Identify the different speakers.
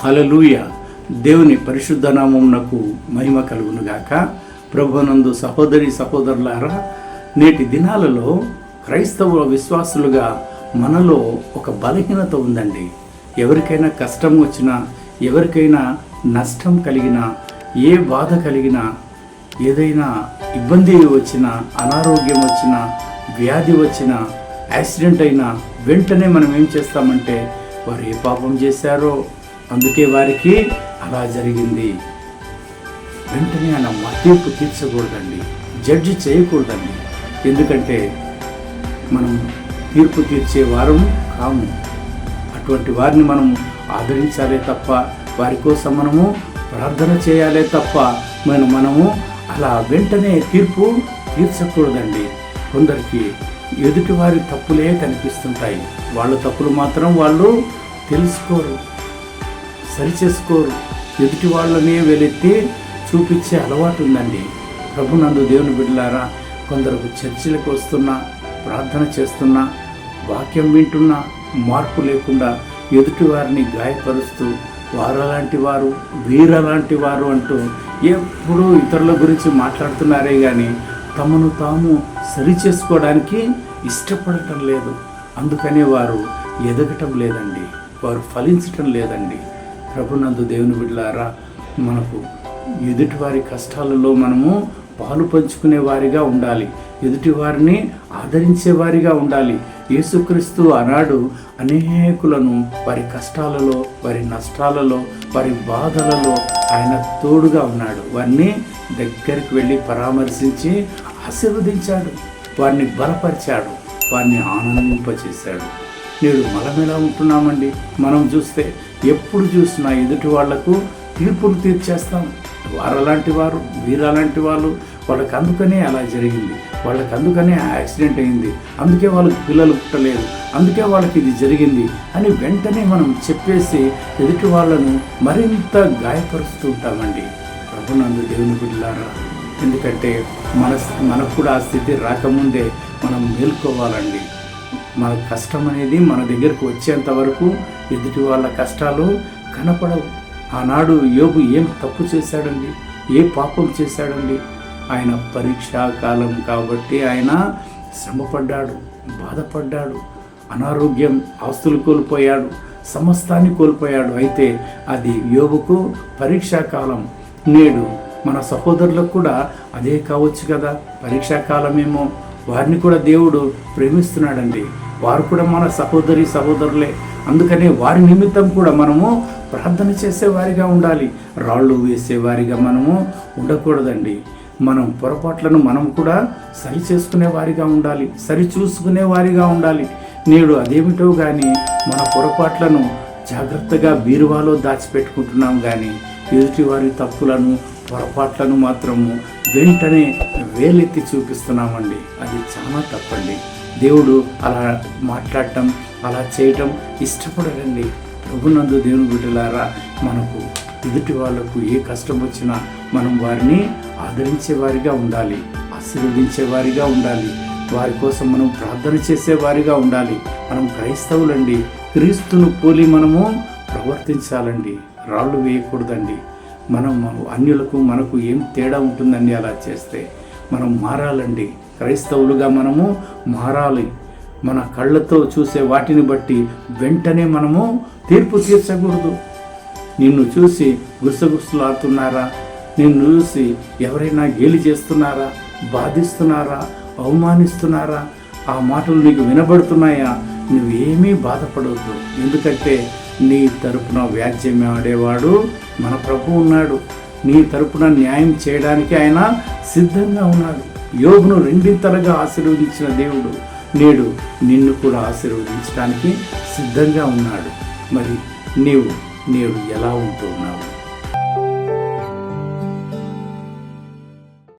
Speaker 1: హల్లెలూయా. దేవుని పరిశుద్ధ నామమునకు మహిమ కలుగునుగాక. ప్రభునందు సహోదరి సహోదరులారా, నేటి దినాలలో క్రైస్తవ విశ్వాసులుగా మనలో ఒక బలహీనత ఉందండి. ఎవరికైనా కష్టం వచ్చినా, ఎవరికైనా నష్టం కలిగినా, ఏ బాధ కలిగినా, ఏదైనా ఇబ్బంది వచ్చినా, అనారోగ్యం వచ్చినా, వ్యాధి వచ్చినా, యాక్సిడెంట్ అయినా వెంటనే మనం ఏం చేస్తామంటే, వారు ఏ పాపం చేశారో అందుకే వారికి అలా జరిగింది, వెంటనే ఆయన తీర్పు తీర్చకూడదండి, జడ్జి చేయకూడదండి. ఎందుకంటే మనం తీర్పు తీర్చే వారం కాము. అటువంటి వారిని మనం ఆదరించాలే తప్ప, వారి కోసం మనము ప్రార్థన చేయాలే తప్ప మనము అలా వెంటనే తీర్పు తీర్చకూడదండి. కొందరికి ఎదుటి వారి తప్పులే కనిపిస్తుంటాయి. వాళ్ళ తప్పులు మాత్రం వాళ్ళు తెలుసుకోరు, సరిచేసుకోరు. ఎదుటి వాళ్ళనే వెలెత్తి చూపించే అలవాటు ఉందండి. ప్రభునందు దేవుని బిడ్డలారా, కొందరు చర్చిలకు వస్తున్నా, ప్రార్థన చేస్తున్నా, వాక్యం వింటున్నా మార్పు లేకుండా ఎదుటి వారిని గాయపరుస్తూ వారలాంటి వారు, వీరలాంటి వారు అంటూ ఎప్పుడూ ఇతరుల గురించి మాట్లాడుతున్నారే కానీ తమను తాము సరిచేసుకోవడానికి ఇష్టపడటం లేదు. అందుకనే వారు ఎదగటం లేదండి, వారు ఫలించటం లేదండి. ప్రభునందు దేవుని బిడ్డలారా, మనకు ఎదుటివారి కష్టాలలో మనము పాలు పంచుకునే వారిగా ఉండాలి, ఎదుటివారిని ఆదరించే వారిగా ఉండాలి. యేసుక్రీస్తు ఆనాడు అనేకులను వారి కష్టాలలో, వారి నష్టాలలో, వారి బాధలలో ఆయన తోడుగా ఉన్నాడు. వారిని దగ్గరికి వెళ్ళి పరామర్శించి ఆశీర్వదించాడు, వారిని బలపరిచాడు, వారిని ఆనందింపచేశాడు. నేడు మనం ఎలా ఉంటున్నామండి? మనం చూస్తే ఎప్పుడు చూసినా ఎదుటి వాళ్లకు తీర్పులు తీర్చేస్తాం. వారలాంటి వారు, వీరలాంటి వాళ్ళు, వాళ్ళకి అందుకనే అలా జరిగింది, వాళ్ళకి అందుకనే యాక్సిడెంట్ అయింది, అందుకే వాళ్ళకి పిల్లలు పుట్టలేదు, అందుకే వాళ్ళకి ఇది జరిగింది అని వెంటనే మనం చెప్పేసి ఎదుటి వాళ్ళను మరింత ఉంటామండి. ప్రభునందు దేవుని బిడ్డలారా, ఎందుకంటే మనకు కూడా ఆ స్థితి రాకముందే మనం మేల్కోవాలండి. మన కష్టం అనేది మన దగ్గరకు వచ్చేంత వరకు ఎదుటి వాళ్ళ కష్టాలు కనపడవు. ఆనాడు యోబు ఏం తప్పు చేశాడండి? ఏ పాపం చేశాడండి? ఆయన పరీక్షా కాలం కాబట్టి ఆయన శ్రమపడ్డాడు, బాధపడ్డాడు, అనారోగ్యం, ఆస్తులు కోల్పోయాడు, సమస్తాన్ని కోల్పోయాడు. అయితే అది యోబుకు పరీక్షా కాలం. నేడు మన సహోదరులకు కూడా అదే కావచ్చు కదా, పరీక్షాకాలమేమో. వారిని కూడా దేవుడు ప్రేమిస్తున్నాడండి. వారు కూడా మన సహోదరులే. అందుకనే వారి నిమిత్తం కూడా మనము ప్రార్థన చేసేవారిగా ఉండాలి, రాళ్ళు వేసేవారిగా మనము ఉండకూడదండి. మనం పొరపాట్లను మనం కూడా సరి చేసుకునే వారిగా ఉండాలి, సరి చూసుకునే వారిగా ఉండాలి. నేడు అదేమిటో కానీ మన పొరపాట్లను జాగ్రత్తగా బీరువాలో దాచిపెట్టుకుంటున్నాం కానీ ఎదుటి వారి తప్పులను, పొరపాట్లను మాత్రము వెంటనే వేలెత్తి చూపిస్తున్నామండి. అది చాలా తప్పండి. దేవుడు అలా మాట్లాడటం, అలా చేయటం ఇష్టపడరండి. ప్రభునందు దేవుని బిడ్డలారా, మనకు ఎదుటి వాళ్లకు ఏ కష్టం వచ్చినా మనం వారిని ఆదరించేవారిగా ఉండాలి, ఆశీర్వదించేవారిగా ఉండాలి, వారి కోసం మనం ప్రార్థన చేసేవారిగా ఉండాలి. మనం క్రైస్తవులండి, క్రీస్తును పోలి మనము ప్రవర్తించాలండి, రాళ్ళు వేయకూడదండి. మనం అన్యులకు మనకు ఏం తేడా ఉంటుందండి? అలా చేస్తే మనం మారాలండి. క్రైస్తవులుగా మనము మారాలి. మన కళ్ళతో చూసే వాటిని బట్టి వెంటనే మనము తీర్పు తీర్చకూడదు. నిన్ను చూసి గుసగుసలాడుతున్నారా? నిన్ను చూసి ఎవరైనా గేలి చేస్తున్నారా, బాధిస్తున్నారా, అవమానిస్తున్నారా, ఆ మాటలు నీకు వినబడుతున్నాయా? నువ్వేమీ బాధపడవద్దు. ఎందుకంటే నీ తరపున వ్యాజ్యం ఆడేవాడు మన ప్రభు ఉన్నాడు. నీ తరపున న్యాయం చేయడానికి ఆయన సిద్ధంగా ఉన్నాడు. యోబును రెండింతలుగా ఆశీర్వదించిన దేవుడు నేడు నిన్ను కూడా ఆశీర్వదించడానికి సిద్ధంగా ఉన్నాడు. మరి నీవు ఎలా ఉంటున్నావు?